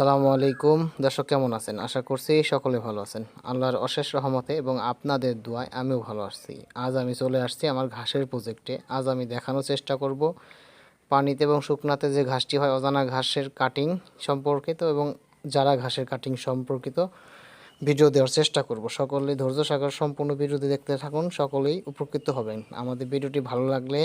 আসসালামু আলাইকুম দর্শক, কেমন আছেন? আশা করছি সকলে ভালো আছেন। আল্লাহর অশেষ রহমতে এবং আপনাদের দোয়ায় আমিও ভালো আছি। আজ আমি চলে আসছি আমার ঘাসের প্রজেক্টে। আজ আমি দেখানোর চেষ্টা করব পানিতে এবং শুকনাতে যে ঘাসটি হয়, অজানা ঘাসের কাটিং সম্পর্কিত এবং যারা ঘাসের কাটিং সম্পর্কিত ভিডিও দেওয়ার চেষ্টা করব। সকলেই ধৈর্য সহকারে সম্পূর্ণ ভিডিওটি দেখতে থাকুন, সকলেই উপকৃত হবেন। আমাদের ভিডিওটি ভালো লাগলে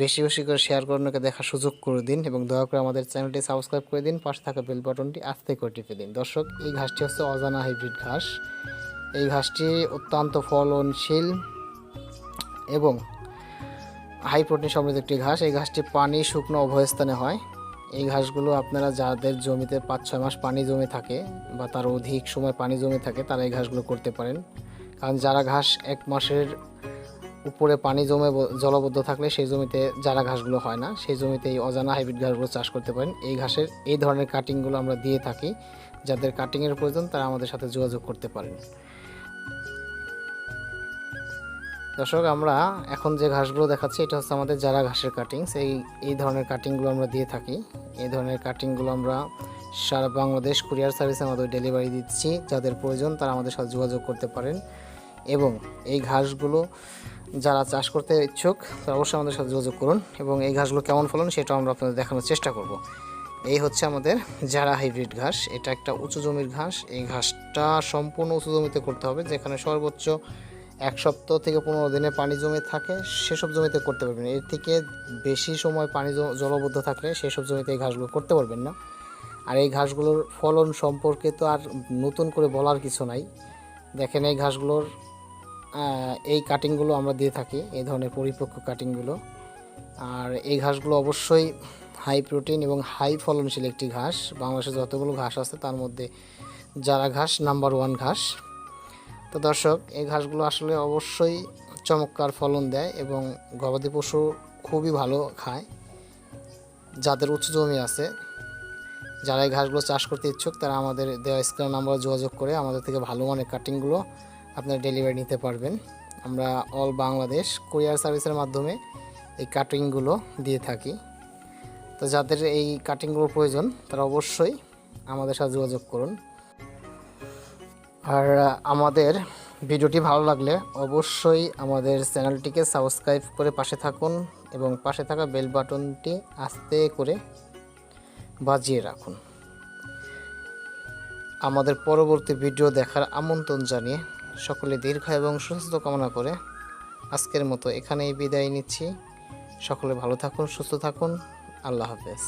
বেশি বেশি করে শেয়ার করে ওকে দেখার সুযোগ করে দিন এবং দয়া করে আমাদের চ্যানেলটি সাবস্ক্রাইব করে দিন। পাশে থাকা বেল বাটনটি আস্তে করে টিপে দিন। দর্শক, এই ঘাসটি হচ্ছে অজানা হাইব্রিড ঘাস। এই ঘাসটি অত্যন্ত ফলনশীল এবং হাই প্রোটিন সমৃদ্ধ একটি ঘাস। এই ঘাসটি পানি শুকনো উভয় স্থানে হয়। এই ঘাসগুলো আপনারা যাদের জমিতে 5-6 মাস পানি জমে থাকে বা তার অধিক সময় পানি জমে থাকে তারা এই ঘাসগুলো করতে পারেন। কারণ যারা ঘাস 1 মাসের উপরে পানি জমে জলবদ্ধ থাকলে সেই জমিতে যারা ঘাসগুলো হয় না, সেই জমিতে এই অজানা হাইব্রিড ঘাসগুলো চাষ করতে পারেন। এই ঘাসের এই ধরনের কাটিংগুলো আমরা দিয়ে থাকি। যাদের কাটিংয়ের প্রয়োজন তারা আমাদের সাথে যোগাযোগ করতে পারেন। দর্শক, আমরা এখন যে ঘাসগুলো দেখাচ্ছি এটা হচ্ছে আমাদের যারা ঘাসের কাটিংস। এই ধরনের কাটিংগুলো আমরা দিয়ে থাকি। এই ধরনের কাটিংগুলো আমরা সারা বাংলাদেশ কুরিয়ার সার্ভিসের মাধ্যমে ডেলিভারি দিচ্ছি। যাদের প্রয়োজন তারা আমাদের সাথে যোগাযোগ করতে পারেন এবং এই ঘাসগুলো যারা চাষ করতে ইচ্ছুক তারা অবশ্যই আমাদের সাথে যোগাযোগ করুন এবং এই ঘাসগুলো কেমন ফলন সেটাও আমরা আপনাদের দেখানোর চেষ্টা করব। এই হচ্ছে আমাদের যারা হাইব্রিড ঘাস। এটা একটা উঁচু জমির ঘাস। এই ঘাসটা সম্পূর্ণ উঁচু জমিতে করতে হবে, যেখানে সর্বোচ্চ 1 সপ্তাহ থেকে 15 দিনে পানি জমে থাকে সেসব জমিতে করতে পারবেন। এর থেকে বেশি সময় পানি জলবদ্ধ থাকলে সেসব জমিতে এই ঘাসগুলো করতে পারবেন না। আর এই ঘাসগুলোর ফলন সম্পর্কে তো আর নতুন করে বলার কিছু নাই। দেখেন, এই ঘাসগুলোর এই কাটিংগুলো আমরা দিয়ে থাকি, এই ধরনের পরিপক্ক কাটিংগুলো। আর এই ঘাসগুলো অবশ্যই হাই প্রোটিন এবং হাই ফলনশীল একটি ঘাস। বাংলাদেশে যতগুলো ঘাস আছে তার মধ্যে যারা ঘাস নাম্বার 1 ঘাস। তো দর্শক, এই ঘাসগুলো আসলে অবশ্যই চমৎকার ফলন দেয় এবং গবাদি পশু খুবই ভালো খায়। যাদের উঁচু জমি আছে, যারা এই ঘাসগুলো চাষ করতে ইচ্ছুক তারা আমাদের দেওয়া স্ক্রিন নাম্বারে যোগাযোগ করে আমাদের থেকে ভালো মানের কাটিংগুলো আপনারা ডেলিভারি নিতে পারবেন। আমরা অল বাংলাদেশ কুরিয়ার সার্ভিসের মাধ্যমে এই কাটিংগুলো দিয়ে থাকি। তো যাদের এই কাটিংগুলোর প্রয়োজন তারা অবশ্যই আমাদের সাথে যোগাযোগ করুন। আর আমাদের ভিডিওটি ভালো লাগলে অবশ্যই আমাদের চ্যানেলটিকে সাবস্ক্রাইব করে পাশে থাকুন এবং পাশে থাকা বেল বাটনটি আস্তে করে বাজিয়ে রাখুন। আমাদের পরবর্তী ভিডিও দেখার আমন্ত্রণ জানিয়ে সকলে দীর্ঘ এবং সুস্থ কামনা করে আজকের মতো এখানেই বিদায় নিচ্ছি। সকলে ভালো থাকুন, সুস্থ থাকুন। আল্লাহ হাফেজ।